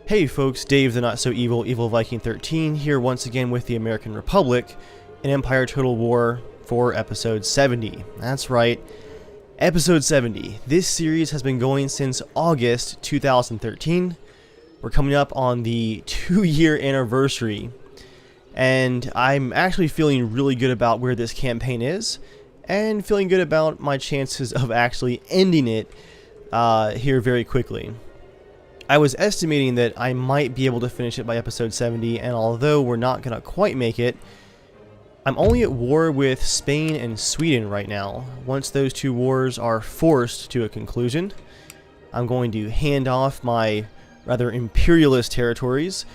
Hey folks, Dave the Not So Evil, Evil Viking 13 here once again with the American Republic in Empire Total War for episode 70. That's right, episode 70. This series has been going since August 2013. We're coming up on the 2-year anniversary, and I'm actually feeling really good about where this campaign is, and feeling good about my chances of actually ending it here very quickly. I was estimating that I might be able to finish it by episode 70, and although we're not going to quite make it, I'm only at war with Spain and Sweden right now. Once those two wars are forced to a conclusion, I'm going to hand off my rather imperialist territories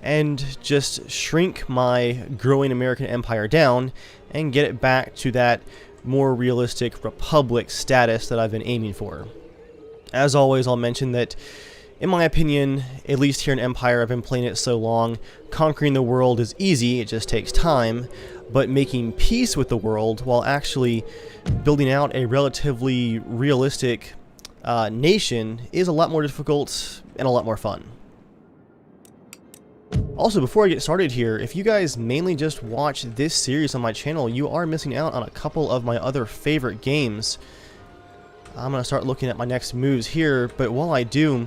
and just shrink my growing American empire down and get it back to that more realistic republic status that I've been aiming for. As always, I'll mention that in my opinion, at least here in Empire, I've been playing it so long, conquering the world is easy, it just takes time, but making peace with the world while actually building out a relatively realistic nation is a lot more difficult and a lot more fun. Also, before I get started here, if you guys mainly just watch this series on my channel, you are missing out on a couple of my other favorite games. I'm going to start looking at my next moves here, but while I do,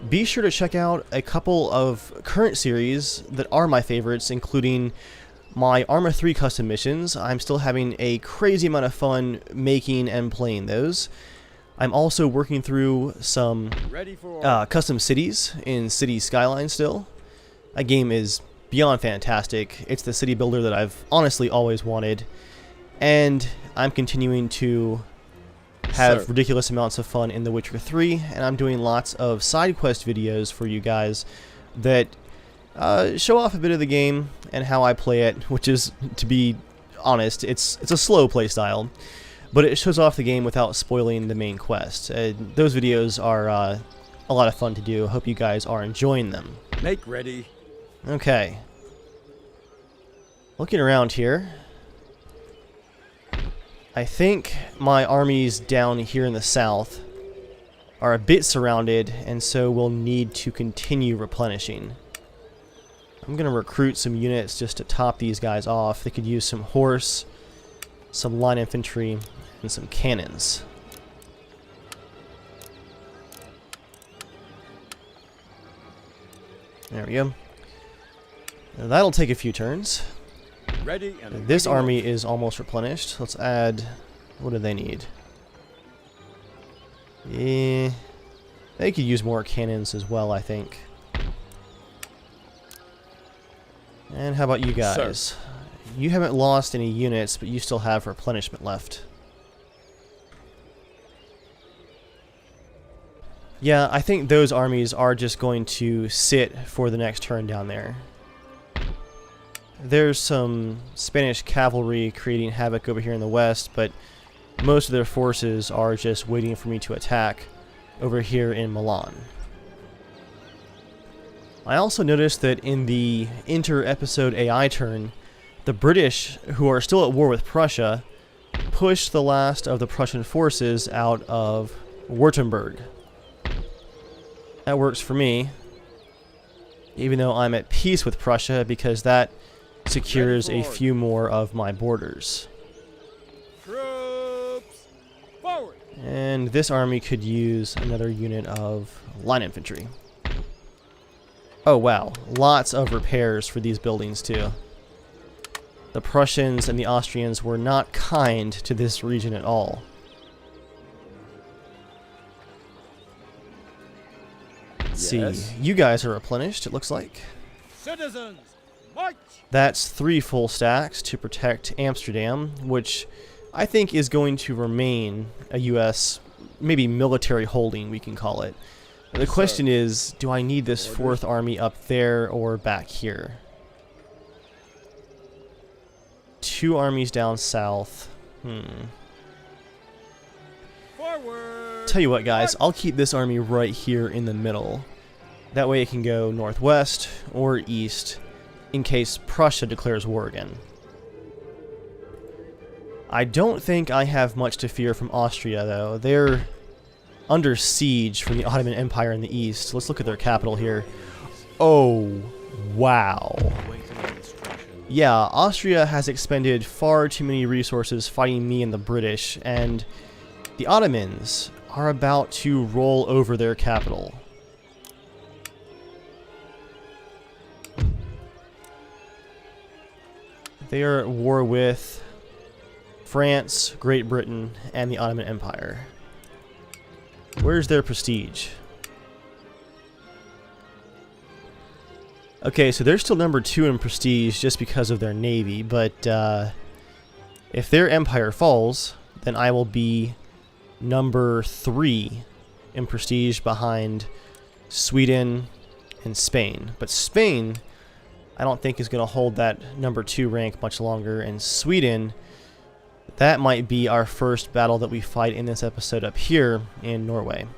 be sure to check out a couple of current series that are my favorites, including my Arma 3 custom missions. I'm still having a crazy amount of fun making and playing those. I'm also working through some custom cities in City Skyline still. That game is beyond fantastic. It's the city builder that I've honestly always wanted. And I'm continuing to have ridiculous amounts of fun in The Witcher 3, and I'm doing lots of side quest videos for you guys that show off a bit of the game and how I play it, which is, to be honest, it's a slow play style, but it shows off the game without spoiling the main quest. Those videos are a lot of fun to do. Hope you guys are enjoying them. Make ready. Okay. Looking around here, I think my armies down here in the south are a bit surrounded, and so we'll need to continue replenishing. I'm going to recruit some units just to top these guys off. They could use some horse, some line infantry, and some cannons. There we go. Now that'll take a few turns. Ready and This army is almost replenished. Let's add... what do they need? They could use more cannons as well, I think. And how about you guys? Sir. You haven't lost any units, but you still have replenishment left. Yeah, I think those armies are just going to sit for the next turn down there. There's some Spanish cavalry creating havoc over here in the west, but most of their forces are just waiting for me to attack over here in Milan. I also noticed that in the inter-episode AI turn, the British, who are still at war with Prussia, pushed the last of the Prussian forces out of Württemberg. That works for me, even though I'm at peace with Prussia, because that secures a few more of my borders. Troops forward. And this army could use another unit of line infantry. Oh wow, lots of repairs for these buildings too. The Prussians and the Austrians were not kind to this region at all. Let's see, you guys are replenished, it looks like. Citizens, march. That's 3 full stacks to protect Amsterdam, which I think is going to remain a U.S. maybe military holding, we can call it. The question is, do I need this 4th army up there or back here? 2 armies down south. Forward. Tell you what, guys, I'll keep this army right here in the middle. That way it can go northwest or east in case Prussia declares war again. I don't think I have much to fear from Austria, though. They're under siege from the Ottoman Empire in the east. Let's look at their capital here. Oh, wow. Yeah, Austria has expended far too many resources fighting me and the British, and the Ottomans are about to roll over their capital. They are at war with France, Great Britain, and the Ottoman Empire. Where's their prestige? Okay, so they're still number 2 in prestige just because of their navy, but if their empire falls, then I will be number 3 in prestige behind Sweden and Spain. But Spain, I don't think is going to hold that number 2 rank much longer, and Sweden, that might be our first battle that we fight in this episode up here in Norway.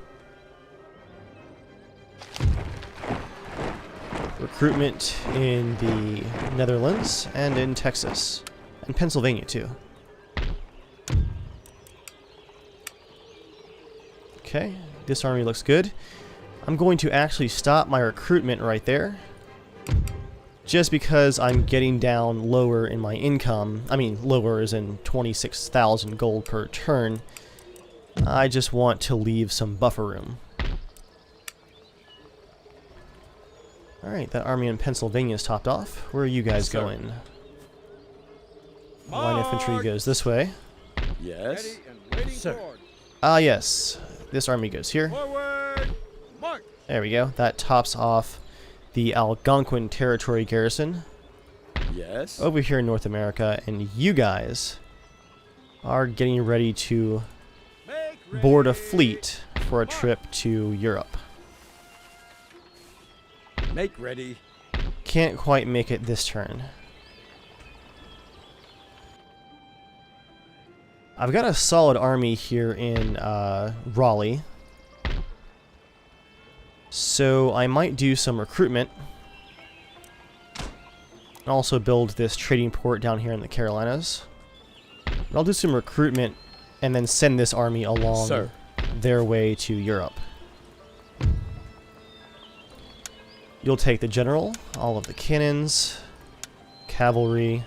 Recruitment in the Netherlands and in Texas and Pennsylvania too. Okay, this army looks good. I'm going to actually stop my recruitment right there, just because I'm getting down lower in my income. I mean, lower as in 26,000 gold per turn. I just want to leave some buffer room. Alright, that army in Pennsylvania is topped off. Where are you guys going? Line infantry goes this way. Yes. Ready and waiting, sir. Ah, yes. This army goes here. Forward, march. There we go. That tops off the Algonquin territory garrison. Yes. Over here in North America, and you guys are getting ready to board a fleet for a trip to Europe. Make ready. Can't quite make it this turn. I've got a solid army here in Raleigh, so I might do some recruitment and also build this trading port down here in the Carolinas. And I'll do some recruitment and then send this army along their way to Europe. You'll take the general, all of the cannons, cavalry,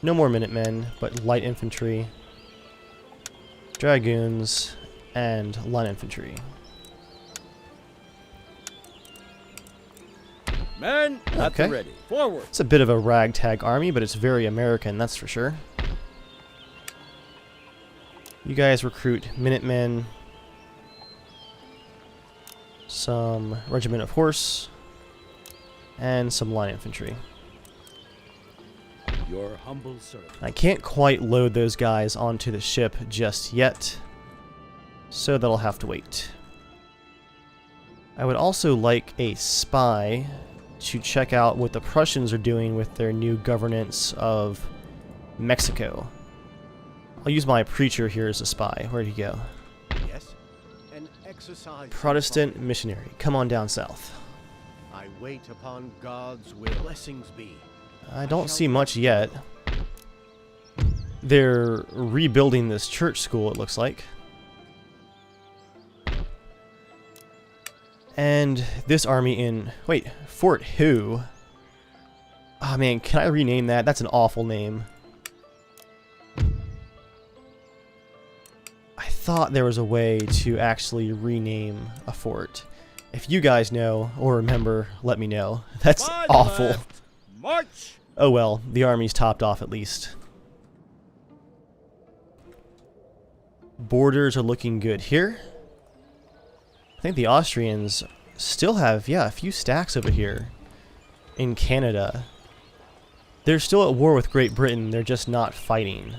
no more Minutemen, but light infantry, dragoons, and line infantry. Men, at the ready. Forward. It's a bit of a ragtag army, but it's very American, that's for sure. You guys recruit Minutemen, some regiment of horse, and some line infantry. Your humble servant. I can't quite load those guys onto the ship just yet, so that'll have to wait. I would also like a spy to check out what the Prussians are doing with their new governance of Mexico. I'll use my preacher here as a spy. Where'd he go? Yes. An exercise. Protestant missionary. Come on down south. I wait upon God's will. Blessings be. I don't see much yet. They're rebuilding this church school, it looks like. And this army in... Wait, Fort who? Oh man, can I rename that? That's an awful name. I thought there was a way to actually rename a fort. If you guys know or remember, let me know. That's awful. Left. March. Oh well, the army's topped off at least. Borders are looking good here. I think the Austrians still have, yeah, a few stacks over here in Canada. They're still at war with Great Britain, they're just not fighting.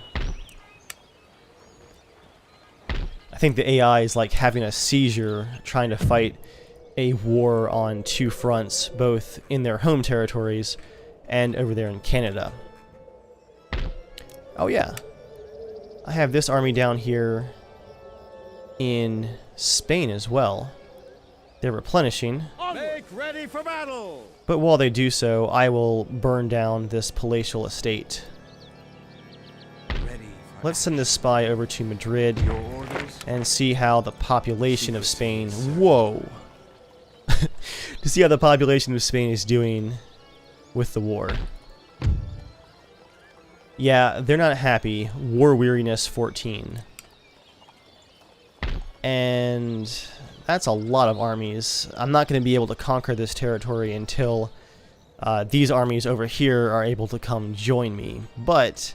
I think the AI is like having a seizure trying to fight a war on two fronts, both in their home territories and over there in Canada. Oh yeah. I have this army down here in Spain as well. They're replenishing. Make ready for battle. But while they do so, I will burn down this palatial estate. Ready. Let's send this spy over to Madrid and see how the population of Spain... Whoa! to see how the population of Spain is doing with the war. Yeah, they're not happy. War weariness 14. And that's a lot of armies. I'm not going to be able to conquer this territory until these armies over here are able to come join me. But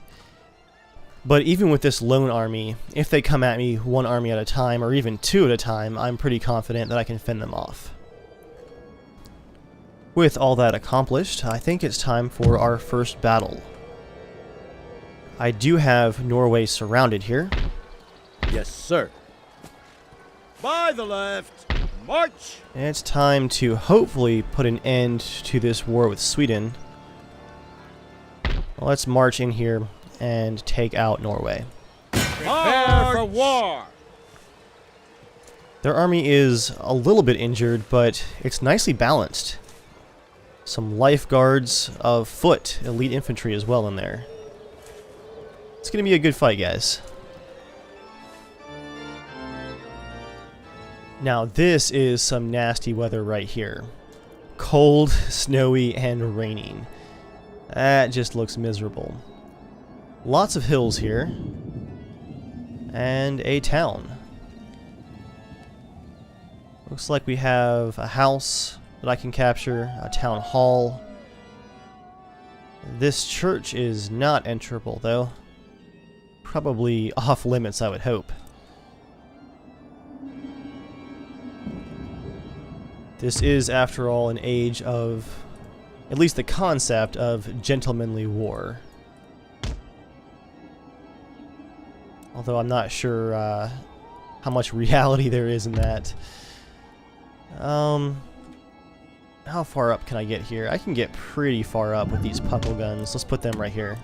even with this lone army, if they come at me one army at a time, or even two at a time, I'm pretty confident that I can fend them off. With all that accomplished, I think it's time for our first battle. I do have Norway surrounded here. Yes, sir. By the left. March. And it's time to hopefully put an end to this war with Sweden. Well, let's march in here and take out Norway. Prepare for war. Their army is a little bit injured, but it's nicely balanced. Some lifeguards of foot, elite infantry as well in there. It's going to be a good fight, guys. Now this is some nasty weather right here. Cold, snowy, and raining. That just looks miserable. Lots of hills here. And a town. Looks like we have a house that I can capture, a town hall. This church is not enterable though. Probably off limits, I would hope. This is, after all, an age of, at least the concept of, gentlemanly war. Although I'm not sure how much reality there is in that. How far up can I get here? I can get pretty far up with these puckle guns. Let's put them right here.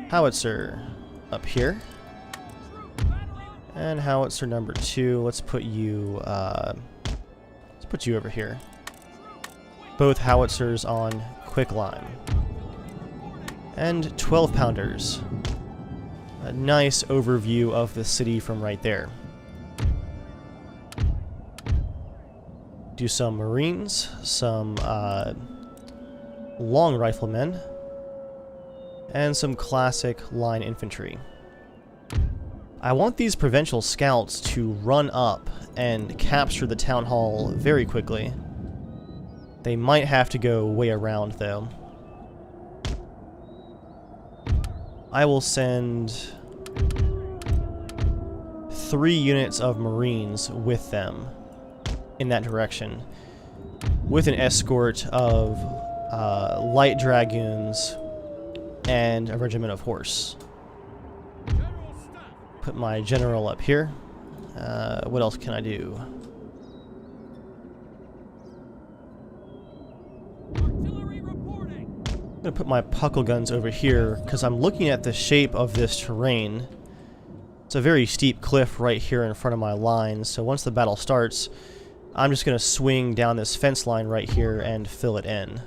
Howitzer up here. And howitzer number 2. Let's put you over here. Both howitzers on quicklime. And 12-pounders. A nice overview of the city from right there. Do some Marines, some long riflemen, and some classic line infantry. I want these provincial scouts to run up and capture the town hall very quickly. They might have to go way around though. I will send 3 units of Marines with them in that direction, with an escort of light dragoons and a regiment of horse. Put my general up here. What else can I do? I'm gonna put my puckle guns over here because I'm looking at the shape of this terrain. It's a very steep cliff right here in front of my lines, so once the battle starts, I'm just gonna swing down this fence line right here and fill it in.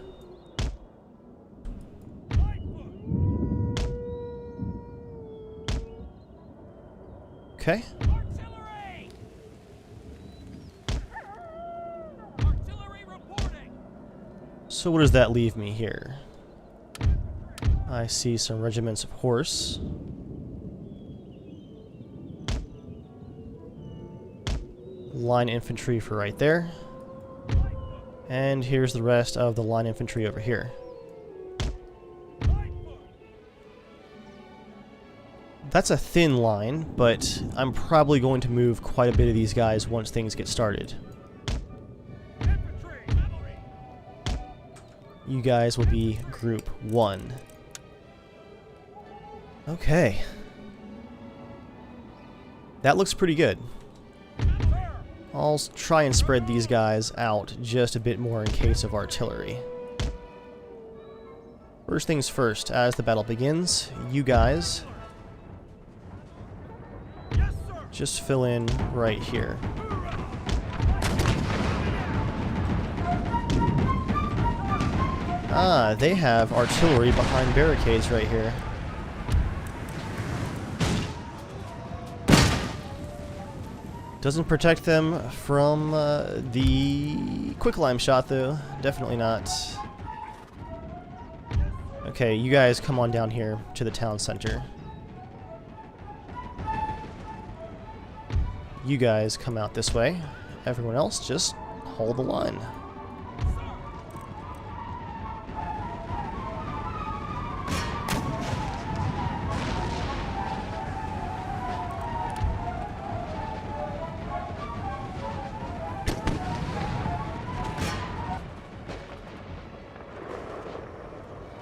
Okay. So what does that leave me here? I see some regiments of horse. Line infantry for right there. And here's the rest of the line infantry over here. That's a thin line, but I'm probably going to move quite a bit of these guys once things get started. You guys will be group 1. Okay. That looks pretty good. I'll try and spread these guys out just a bit more in case of artillery. First things first, as the battle begins, you guys just fill in right here. Ah, they have artillery behind barricades right here. Doesn't protect them from the quicklime shot, though. Definitely not. Okay, you guys come on down here to the town center. You guys come out this way. Everyone else just hold the line.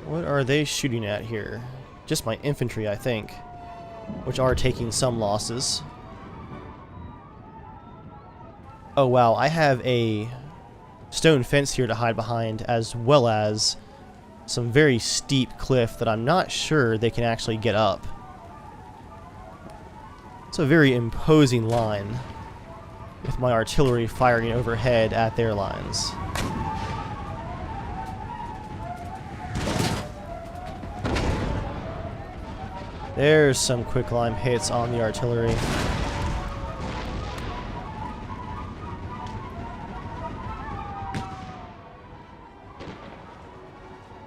What are they shooting at here? Just my infantry, I think, which are taking some losses. Oh wow, I have a stone fence here to hide behind, as well as some very steep cliff that I'm not sure they can actually get up. It's a very imposing line, with my artillery firing overhead at their lines. There's some quicklime hits on the artillery.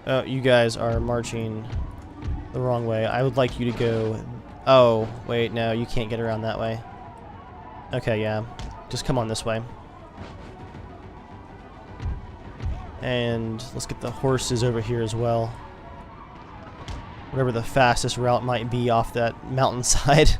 Oh, you guys are marching the wrong way. I would like you to go... Oh, wait, no, you can't get around that way. Okay, yeah. Just come on this way. And let's get the horses over here as well. Whatever the fastest route might be off that mountainside.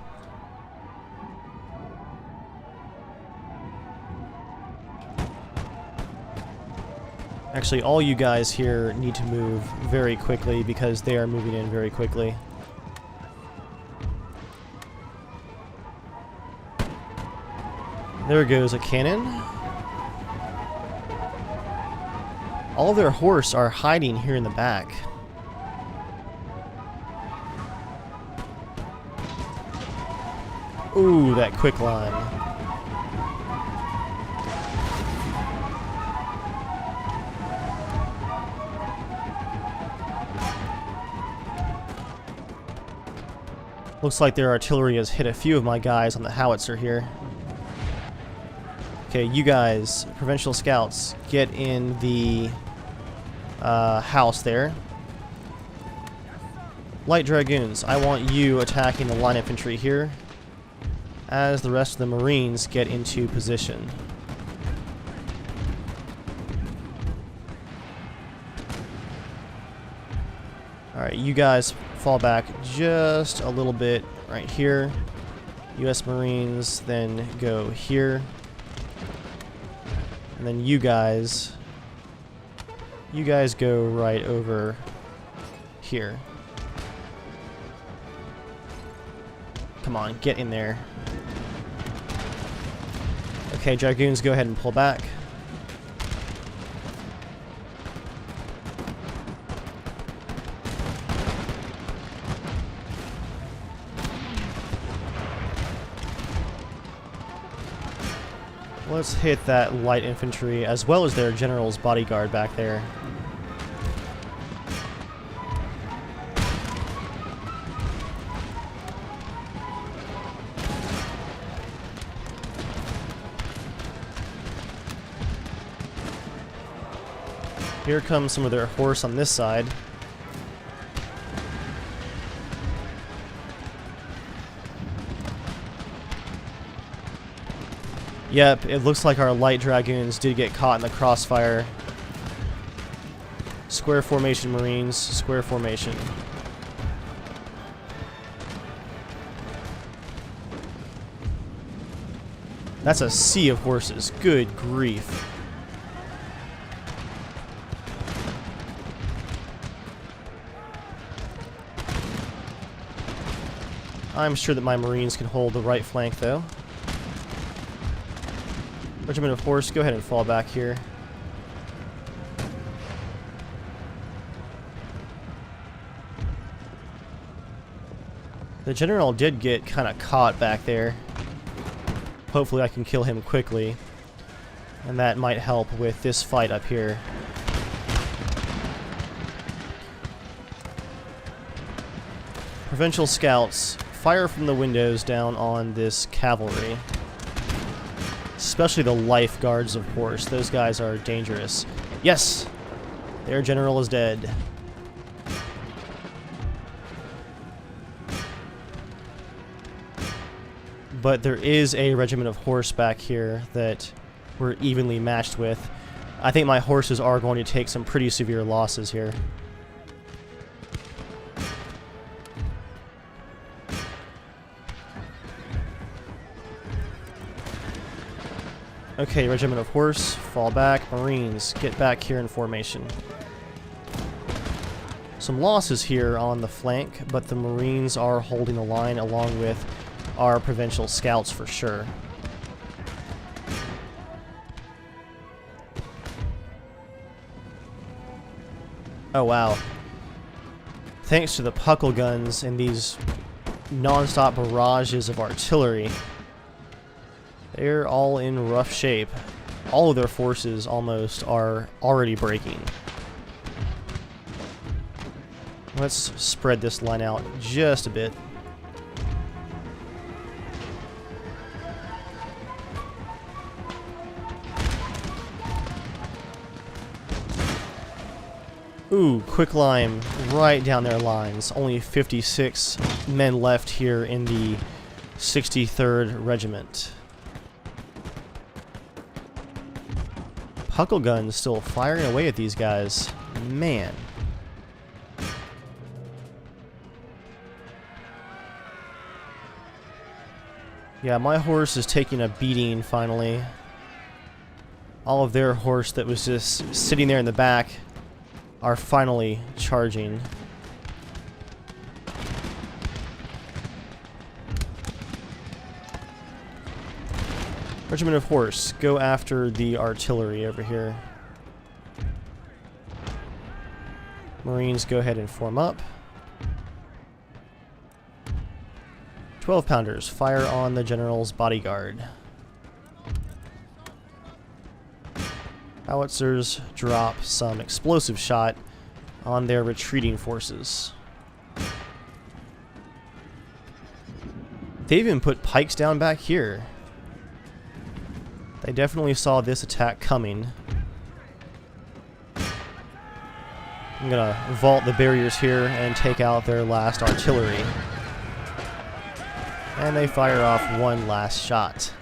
Actually, all you guys here need to move very quickly because they are moving in very quickly. There goes a cannon. All of their horse are hiding here in the back. Ooh, that quicklime. Looks like their artillery has hit a few of my guys on the howitzer here. Okay, you guys, provincial scouts, get in the house there. Light dragoons, I want you attacking the line infantry here, as the rest of the Marines get into position. Alright, you guys fall back just a little bit right here. US Marines then go here. And then you guys go right over here. Come on, get in there. Okay, dragoons, go ahead and pull back. Let's hit that light infantry as well as their general's bodyguard back there. Here comes some of their horse on this side. Yep, it looks like our light dragoons did get caught in the crossfire. Square formation, Marines. Square formation. That's a sea of horses. Good grief. I'm sure that my Marines can hold the right flank, though. Regiment of Horse, go ahead and fall back here. The general did get kind of caught back there. Hopefully I can kill him quickly. And that might help with this fight up here. Provincial scouts, fire from the windows down on this cavalry. Especially the lifeguards, of course. Those guys are dangerous. Yes! Their general is dead. But there is a regiment of horse back here that we're evenly matched with. I think my horses are going to take some pretty severe losses here. Okay, regiment of horse, fall back. Marines, get back here in formation. Some losses here on the flank, but the Marines are holding the line along with our provincial scouts for sure. Oh wow. Thanks to the puckle guns and these non-stop barrages of artillery, they're all in rough shape. All of their forces almost are already breaking. Let's spread this line out just a bit. Ooh, quick lime right down their lines. Only 56 men left here in the 63rd Regiment. Puckle guns still firing away at these guys. Man. Yeah, my horse is taking a beating finally. All of their horse that was just sitting there in the back are finally charging. Regiment of horse, go after the artillery over here. Marines, go ahead and form up. 12-pounders, fire on the general's bodyguard. Howitzers, drop some explosive shot on their retreating forces. They even put pikes down back here. They definitely saw this attack coming. I'm gonna vault the barriers here and take out their last artillery. And they fire off one last shot.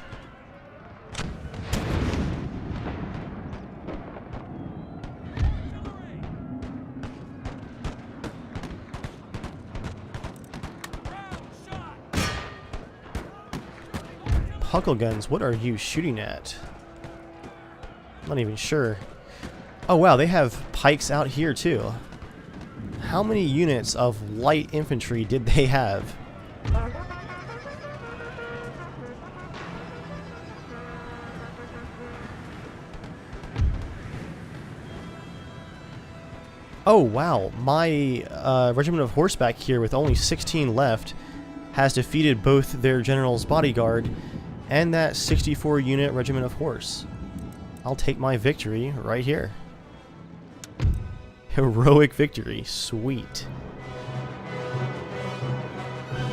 Puckle guns, what are you shooting at? I'm not even sure. Oh wow, they have pikes out here too. How many units of light infantry did they have? Oh wow, my regiment of horseback here with only 16 left has defeated both their general's bodyguard and that 64 unit regiment of horse. I'll take my victory right here. Heroic victory, sweet.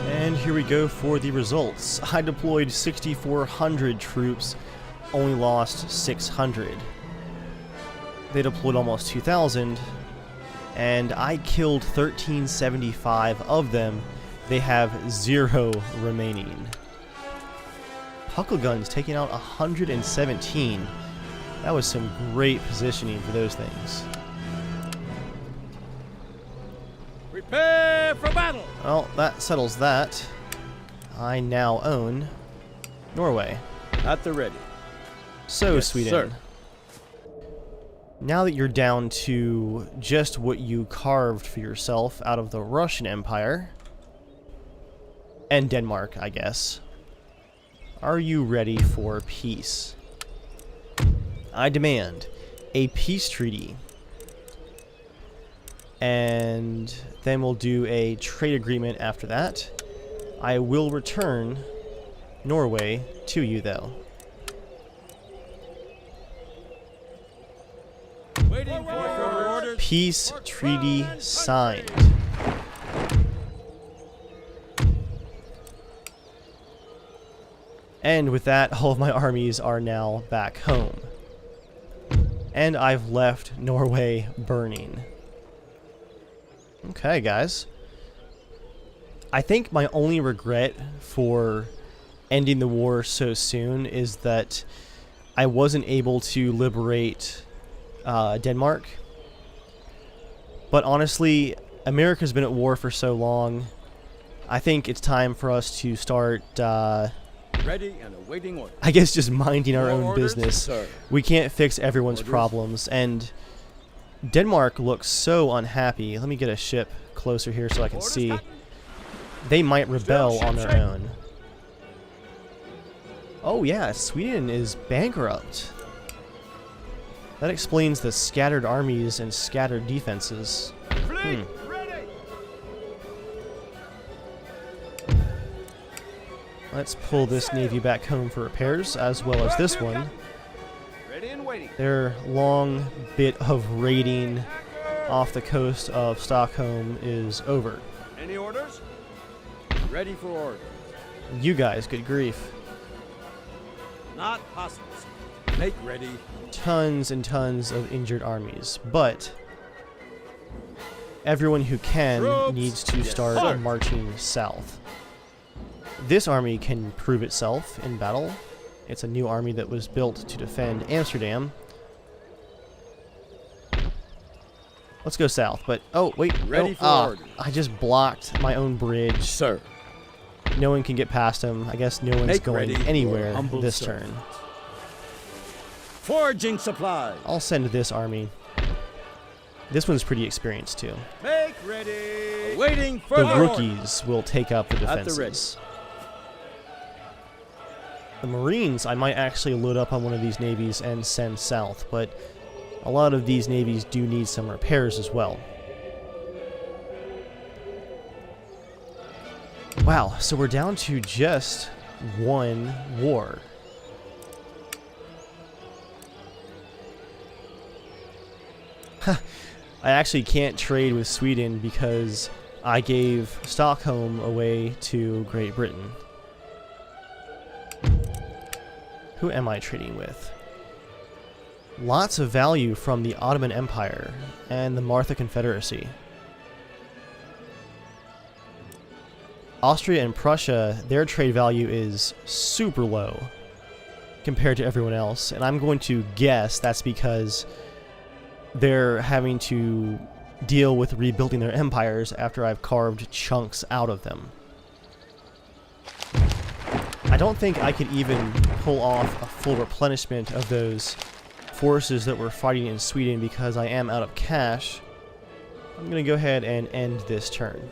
And here we go for the results. I deployed 6,400 troops, only lost 600. They deployed almost 2,000, and I killed 1,375 of them. They have 0 remaining. Puckle guns taking out 117. That was some great positioning for those things. Prepare for battle! Well, that settles that. I now own Norway. At the ready. So, Yes, Sweden. sir. Now that you're down to just what you carved for yourself out of the Russian Empire, and Denmark, I guess, are you ready for peace? I demand a peace treaty. And then we'll do a trade agreement after that. I will return Norway to you, though. Waiting for your orders. Peace treaty signed. And with that, all of my armies are now back home. And I've left Norway burning. Okay, guys. I think my only regret for ending the war so soon is that I wasn't able to liberate Denmark. But honestly, America's been at war for so long. I think it's time for us to start, Ready and awaiting orders. I guess, just minding our More own orders, business. sir. We can't fix everyone's Orders. problems, and Denmark looks so unhappy. Let me get a ship closer here so I can Orders, see. Captain. They might rebel Still on their ship shape. own. Oh yeah, Sweden is bankrupt. That explains the scattered armies and scattered defenses. Fleet, ready. Let's pull this navy back home for repairs, as well as this one. Ready and waiting. Their long bit of raiding off the coast of Stockholm is over. Any orders? Ready for orders. You guys, good grief. Not possible. Make ready. Tons and tons of injured armies, but everyone who can Troops. needs to Yes, start sir. marching south. This army can prove itself in battle. It's a new army that was built to defend Amsterdam. Let's go south, but oh wait, Ready no, for orders. I just blocked my own bridge. Sir. No one can get past him. I guess no one's Make going ready, anywhere your humble this servant. turn. Foraging supplies. I'll send this army. This one's pretty experienced too. Make ready. Awaiting The further orders. rookies will take up the At the ready. defenses. The Marines, I might actually load up on one of these navies and send south, but a lot of these navies do need some repairs as well. Wow, so we're down to just one war. I actually can't trade with Sweden because I gave Stockholm away to Great Britain. Who am I trading with? Lots of value from the Ottoman Empire and the Martha Confederacy. Austria and Prussia, their trade value is super low compared to everyone else, and I'm going to guess that's because they're having to deal with rebuilding their empires after I've carved chunks out of them. I don't think I could even pull off a full replenishment of those forces that were fighting in Sweden because I am out of cash. I'm going to go ahead and end this turn.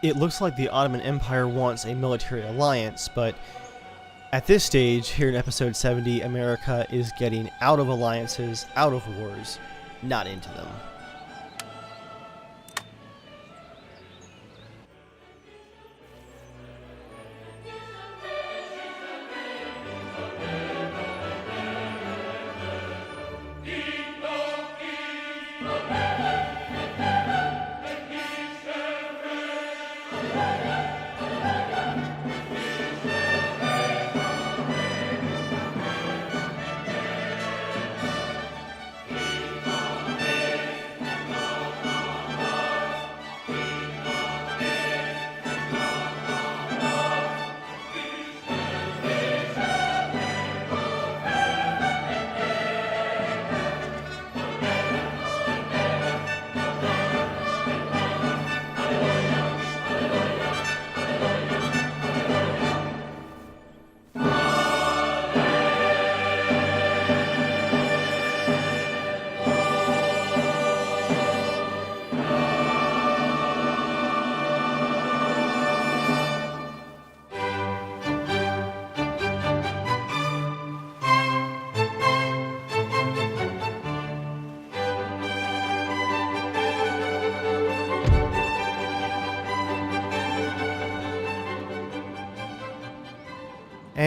It looks like the Ottoman Empire wants a military alliance, but at this stage, here in episode 70, America is getting out of alliances, out of wars, not into them.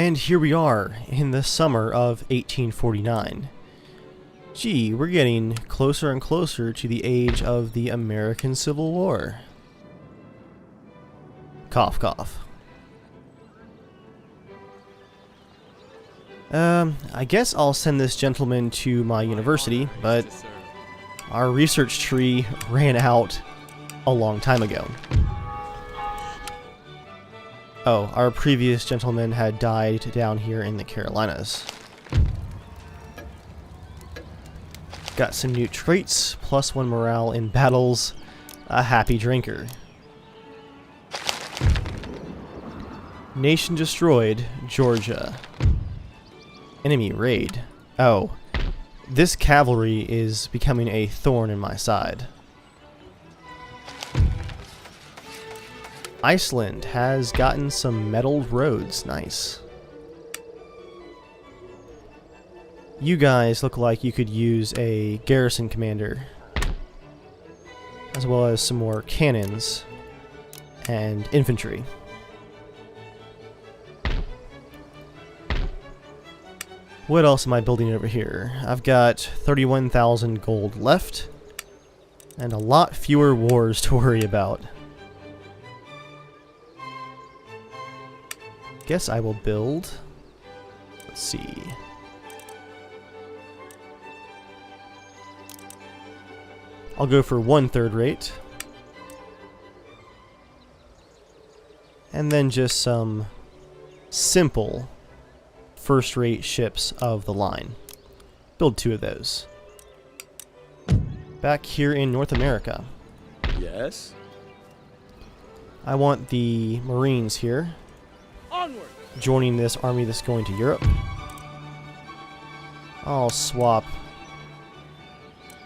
And here we are in the summer of 1849. Gee, we're getting closer and closer to the age of the American Civil War. Cough, cough. I guess I'll send this gentleman to my university, but our research tree ran out a long time ago. Oh, our previous gentleman had died down here in the Carolinas. Got some new traits, +1 morale in battles, a happy drinker. Nation destroyed, Georgia. Enemy raid. Oh, this cavalry is becoming a thorn in my side. Iceland has gotten some metalled roads. Nice. You guys look like you could use a garrison commander, as well as some more cannons and infantry. What else am I building over here? I've got 31,000 gold left, and a lot fewer wars to worry about. Guess I will build. Let's see. I'll go for 1/3 rate. And then just some simple first-rate ships of the line. Build 2 of those. Back here in North America, Yes. I want the Marines here, Onward. joining this army that's going to Europe. I'll swap.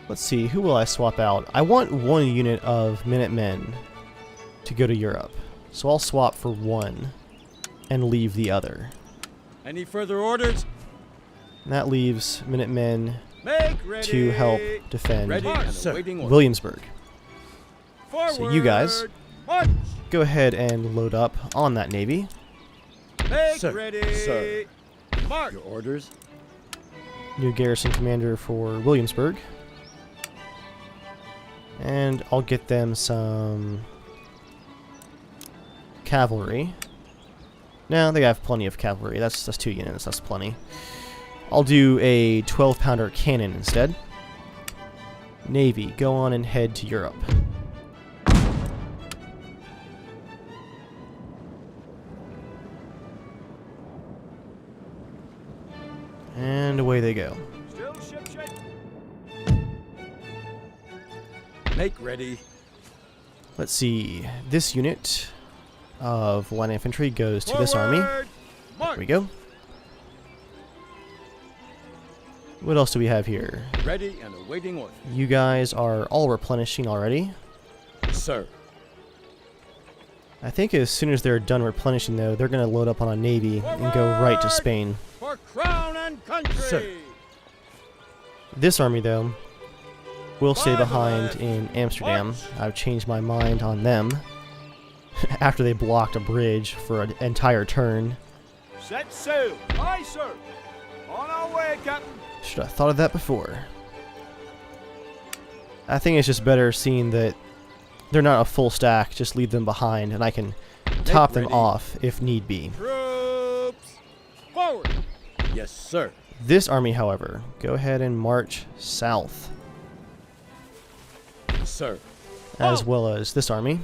Let's see, who will I swap out? I want 1 unit of Minutemen to go to Europe. So I'll swap for 1 and leave the other. Any further orders? And that leaves Minutemen Make ready. to help defend Ready and awaiting orders. Williamsburg. Forward. So you guys March. go ahead and load up on that navy. Make Sir. ready. Sir. March. Your orders? New garrison commander for Williamsburg. And I'll get them some cavalry. No, they have plenty of cavalry. That's 2 units. That's plenty. I'll do a 12-pounder cannon instead. Navy, go on and head to Europe. And away they go. Still shipshape. Make ready. Let's see. This unit of line infantry goes to this army. Forward. March. There we go. What else do we have here? Ready and awaiting orders. You guys are all replenishing already. Sir. I think as soon as they're done replenishing, though, they're going to load up on a navy and go right to Spain. For crown and country. Sir. This army, though, will stay behind in Amsterdam. I've changed my mind on them after they blocked a bridge for an entire turn. Set sail. Aye, sir. On our way, Captain. Should have thought of that before. I think it's just better seeing that they're not a full stack, just leave them behind, and I can top them ready. off if need be. Troops. Forward. Yes, sir. This army, however, go ahead and march south, Sir. as well as this army.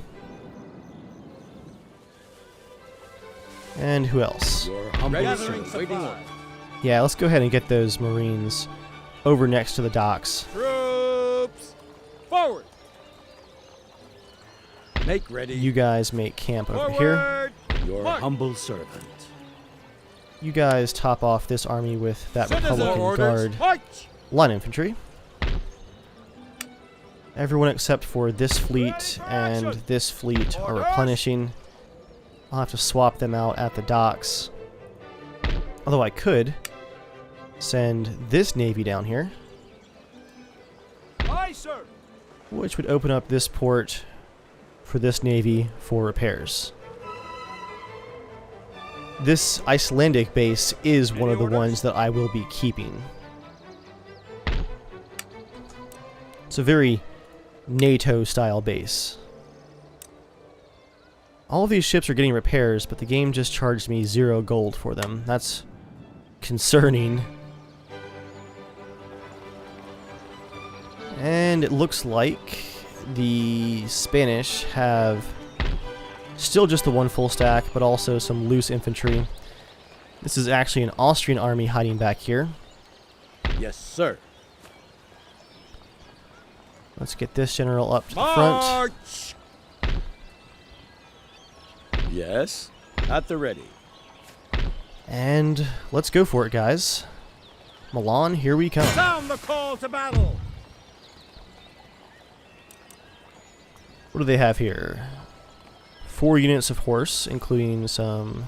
And who else? Your humble Ready servant. and waiting orders. Yeah, let's go ahead and get those Marines over next to the docks. Troops. Forward. Make ready. You guys make camp over here. Forward. Your March. humble servant. You guys top off this army with that Citizen Republican orders. Guard March. line infantry. Everyone except for this fleet and this fleet are replenishing. I'll have to swap them out at the docks. Although I could send this navy down here, Aye, sir. which would open up this port for this navy for repairs. this Icelandic base is one of the ones that I will be keeping. It's a very NATO-style base. All of these ships are getting repairs, but the game just charged me 0 gold for them. That's concerning. And it looks like the Spanish have still just the 1 full stack, but also some loose infantry. This is actually an Austrian army hiding back here. Yes, sir. Let's get this general up to the front. March! Yes, at the ready. And let's go for it, guys. Milan, here we come. Sound the call to battle! What do they have here? 4 units of horse, including some...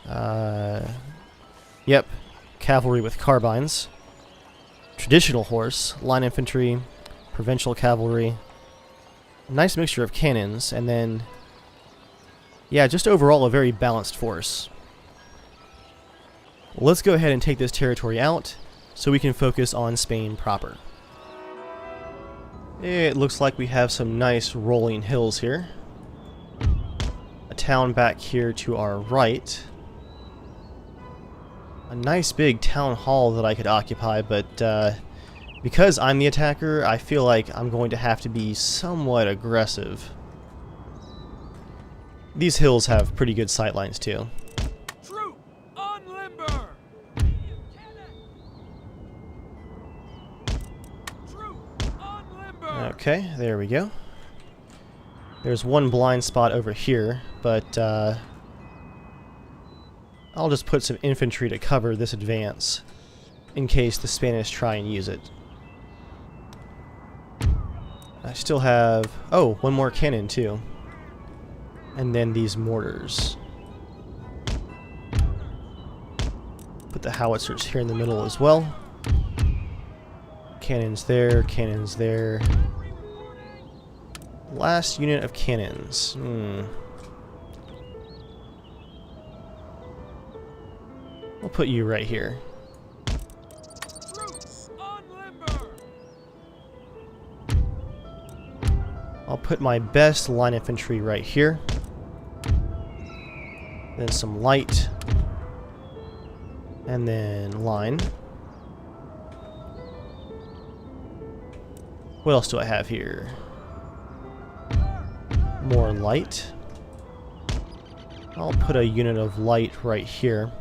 Yep, cavalry with carbines. Traditional horse, line infantry, provincial cavalry. A nice mixture of cannons, and then... yeah, just overall a very balanced force. Let's go ahead and take this territory out so we can focus on Spain proper. It looks like we have some nice rolling hills here. A town back here to our right. A nice big town hall that I could occupy, but because I'm the attacker, I feel like I'm going to have to be somewhat aggressive. These hills have pretty good sightlines too. Troop, unlimber! Troop, unlimber! Okay, there we go. There's one blind spot over here, but I'll just put some infantry to cover this advance in case the Spanish try and use it. I still have... oh, one more cannon too. And then these mortars. Put the howitzers here in the middle as well. Cannons there, cannons there. Last unit of cannons. We'll put you right here. I'll put my best line infantry right here. Then some light. And then line. What else do I have here? More light. I'll put a unit of light right here.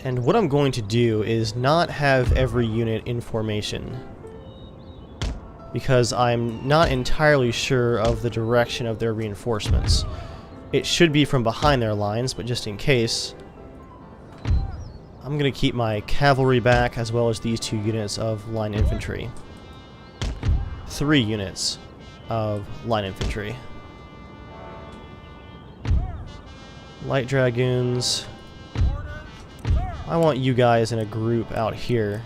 And what I'm going to do is not have every unit in formation, because I'm not entirely sure of the direction of their reinforcements. It should be from behind their lines, but just in case, I'm going to keep my cavalry back as well as these 2 units of line infantry. 3 units of line infantry. Light dragoons. I want you guys in a group out here.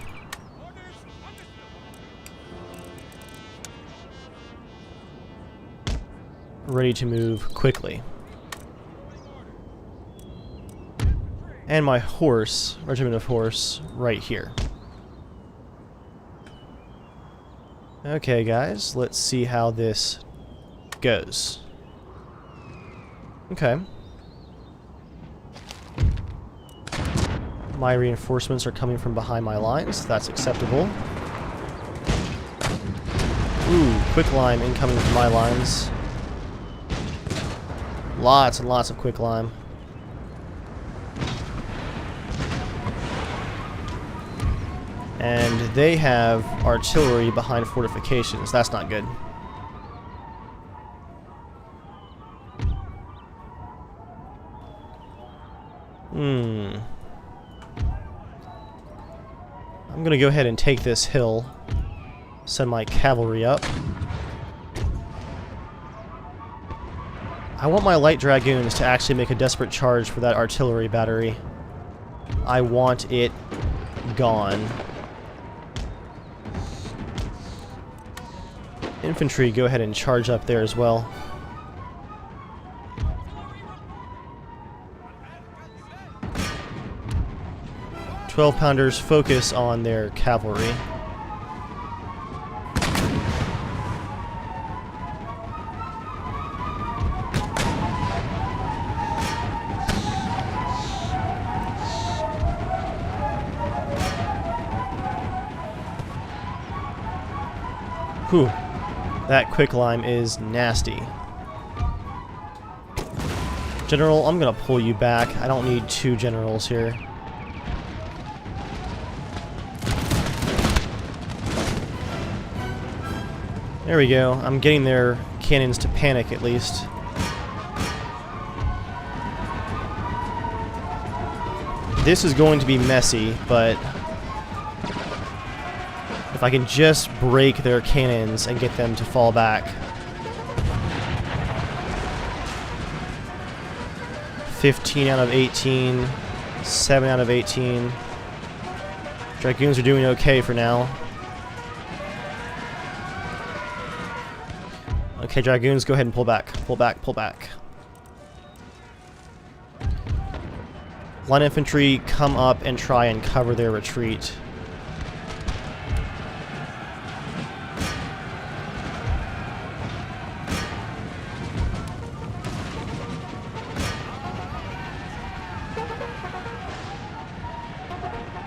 Ready to move quickly. And my horse, regiment of horse, right here. Okay, guys, let's see how this goes. Okay. My reinforcements are coming from behind my lines. That's acceptable. Ooh, quicklime incoming from my lines. Lots and lots of quicklime. And they have artillery behind fortifications. That's not good. I'm gonna go ahead and take this hill. Send my cavalry up. I want my light dragoons to actually make a desperate charge for that artillery battery. I want it gone. Infantry, go ahead and charge up there as well. 12-pounders focus on their cavalry. Whew. That quicklime is nasty. General, I'm gonna pull you back. I don't need two generals here. There we go. I'm getting their cannons to panic at least. This is going to be messy, but if I can just break their cannons and get them to fall back. 15 out of 18, 7 out of 18. Dragoons are doing okay for now. Okay, Dragoons, go ahead and pull back. Pull back, pull back. Line infantry, come up and try and cover their retreat.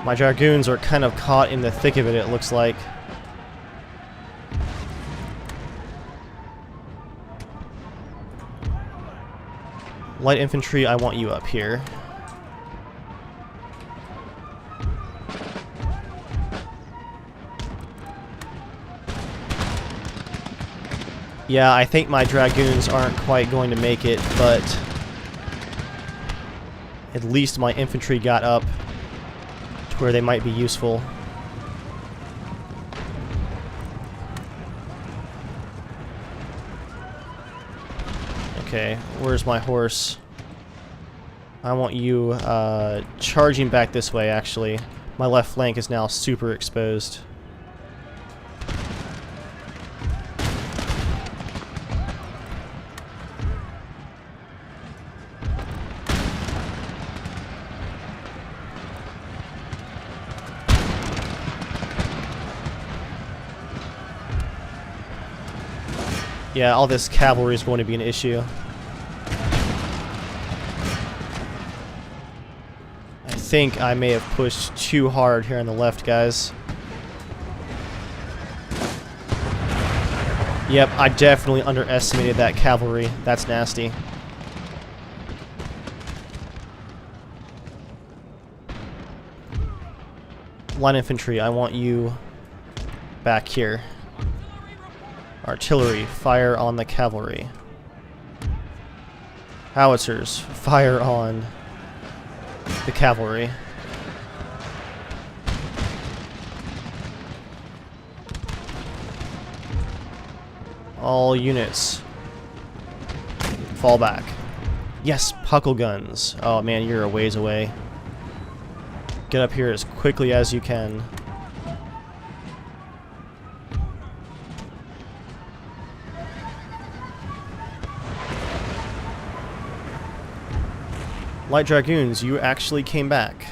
My Dragoons are kind of caught in the thick of it, it looks like. Light infantry, I want you up here. Yeah, I think my Dragoons aren't quite going to make it, but at least my infantry got up to where they might be useful. Okay, where's my horse? I want you charging back this way, actually. My left flank is now super exposed. Yeah, all this cavalry is going to be an issue. I think I may have pushed too hard here on the left, guys. Yep, I definitely underestimated that cavalry. That's nasty. Line infantry, I want you back here. Artillery, fire on the cavalry. Howitzers, fire on the cavalry. All units, fall back. Yes, puckle guns. Oh man, you're a ways away. Get up here as quickly as you can. Light Dragoons, you actually came back.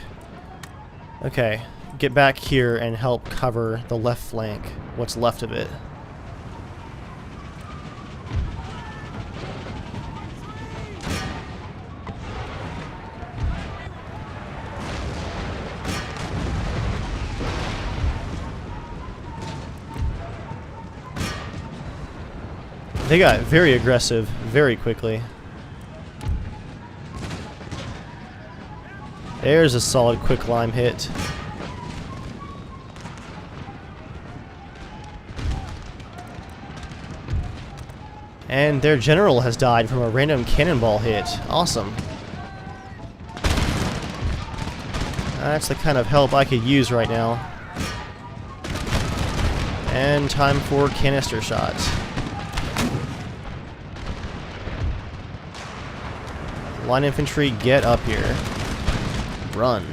Okay, get back here and help cover the left flank, what's left of it. They got very aggressive very quickly. There's a solid quicklime hit. And their general has died from a random cannonball hit. Awesome. That's the kind of help I could use right now. And time for canister shots. Line infantry, get up here. Run.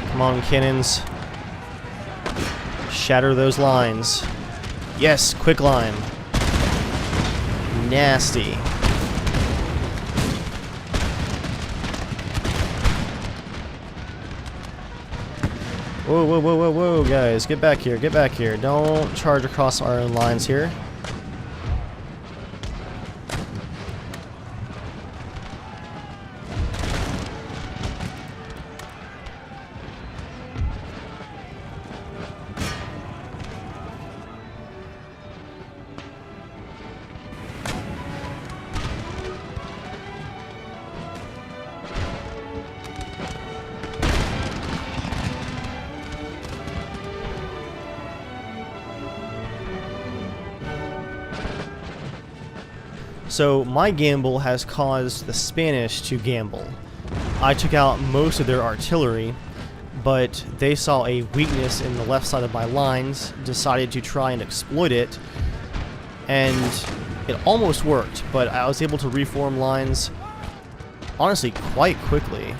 Come on, cannons. Shatter those lines. Yes, quick lime. Nasty. Whoa, whoa, whoa, whoa, whoa, guys. Get back here, get back here. Don't charge across our own lines here. So my gamble has caused the Spanish to gamble. I took out most of their artillery, but they saw a weakness in the left side of my lines, decided to try and exploit it, and it almost worked, but I was able to reform lines, honestly, quite quickly.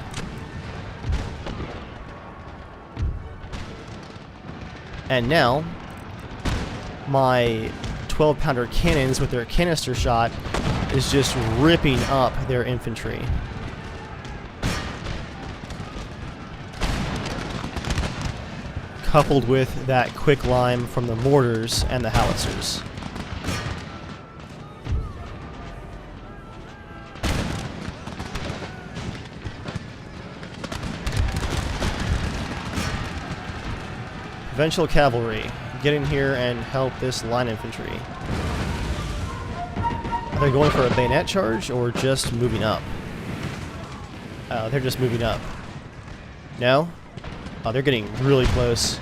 And now, my 12-pounder cannons with their canister shot is just ripping up their infantry. Coupled with that quick lime from the mortars and the howitzers. Provincial cavalry, get in here and help this line infantry. Are they going for a bayonet charge or just moving up? Oh, they're just moving up. No? Oh, they're getting really close.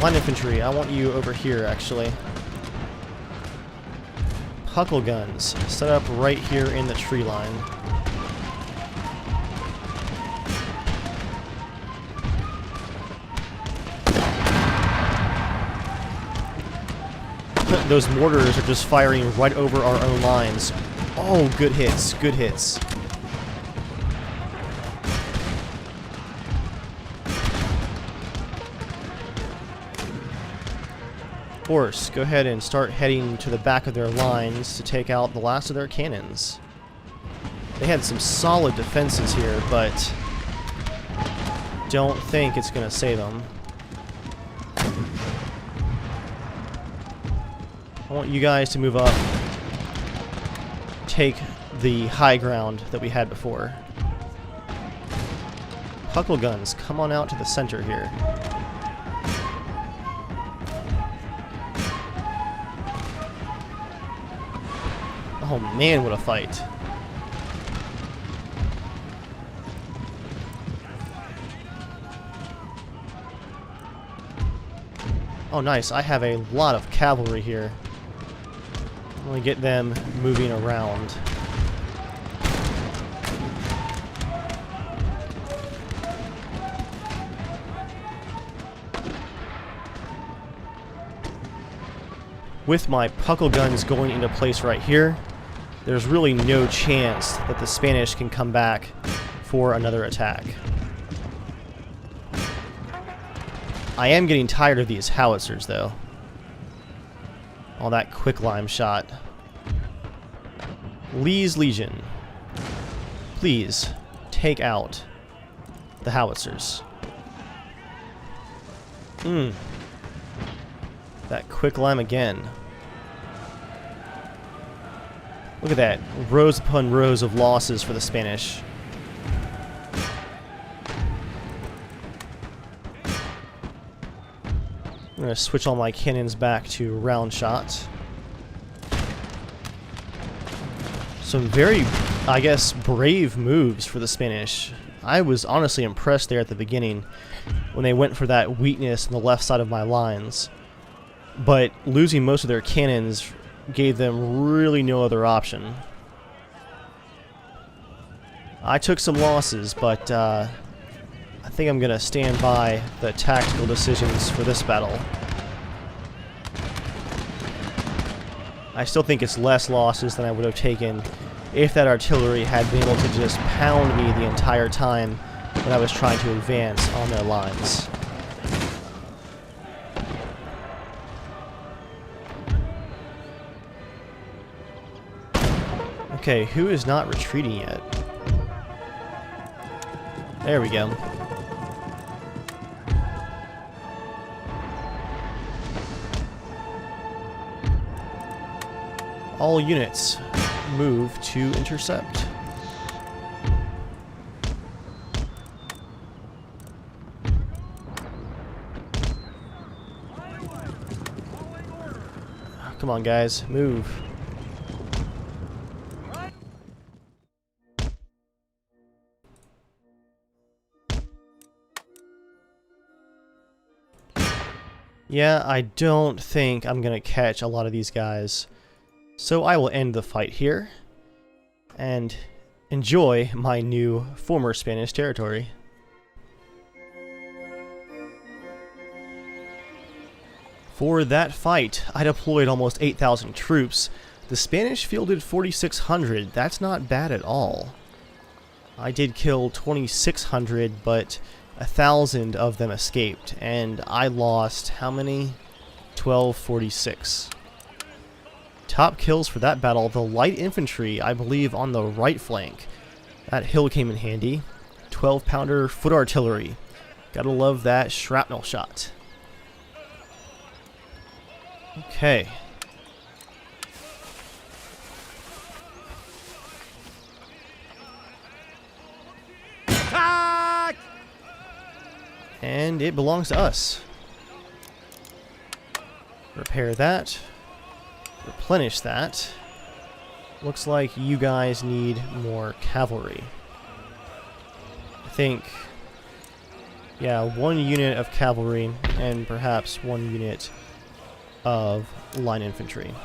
Line infantry, I want you over here, actually. Huckle guns, set up right here in the tree line. Those mortars are just firing right over our own lines. Oh, good hits, good hits. Horse, go ahead and start heading to the back of their lines to take out the last of their cannons. They had some solid defenses here, but don't think it's going to save them. I want you guys to move up, take the high ground that we had before. Huckle guns, come on out to the center here. Oh man, what a fight. Oh nice, I have a lot of cavalry here. I'm gonna get them moving around. With my puckle guns going into place right here, there's really no chance that the Spanish can come back for another attack. I am getting tired of these howitzers, though. All that quick lime shot. Lee's Legion, please take out the howitzers. That quick lime again. Look at that, rows upon rows of losses for the Spanish. I'm going to switch all my cannons back to round shot. Some very, I guess, brave moves for the Spanish. I was honestly impressed there at the beginning when they went for that weakness on the left side of my lines. But losing most of their cannons gave them really no other option. I took some losses, but I think I'm going to stand by the tactical decisions for this battle. I still think it's less losses than I would have taken if that artillery had been able to just pound me the entire time when I was trying to advance on their lines. Okay, who is not retreating yet? There we go. All units move to intercept. Come on, guys, move. Yeah, I don't think I'm gonna catch a lot of these guys. So I will end the fight here and enjoy my new former Spanish territory. For that fight, I deployed almost 8,000 troops. The Spanish fielded 4,600. That's not bad at all. I did kill 2,600, but 1,000 of them escaped, and I lost how many? 1,246. Top kills for that battle, the light infantry, I believe, on the right flank. That hill came in handy. 12-pounder foot artillery. Gotta love that shrapnel shot. Okay. Attack! And it belongs to us. Repair that. Replenish that. Looks like you guys need more cavalry. I think, yeah, 1 unit of cavalry and perhaps 1 unit of line infantry.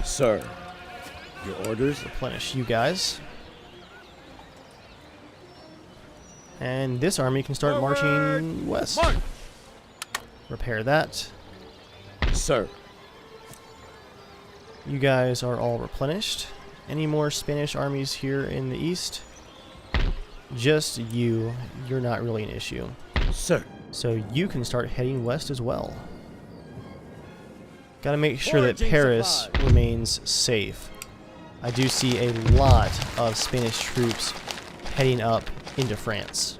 Sir, your orders? Replenish you guys. And this army can start marching west. March! Repair that. Sir. You guys are all replenished. Any more Spanish armies here in the east? Just you. You're not really an issue. Sir. So you can start heading west as well. Gotta make sure that Foraging Paris supplies. remains safe. I do see a lot of Spanish troops heading up into France.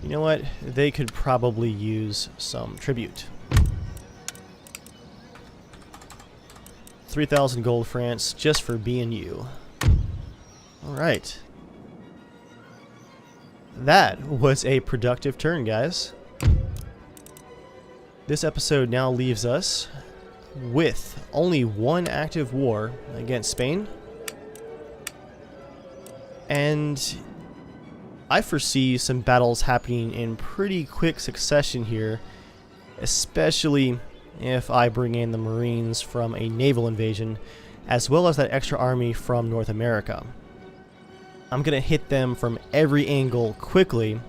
You know what? They could probably use some tribute. 3,000 gold, France, just for being you. Alright. That was a productive turn, guys. This episode now leaves us with only 1 active war against Spain. And I foresee some battles happening in pretty quick succession here, especially if I bring in the Marines from a naval invasion, as well as that extra army from North America. I'm going to hit them from every angle quickly.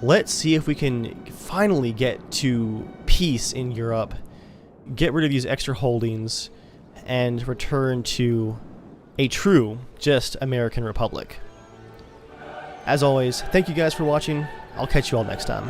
Let's see if we can finally get to peace in Europe, get rid of these extra holdings, and return to a true, just American Republic. As always, thank you guys for watching. I'll catch you all next time.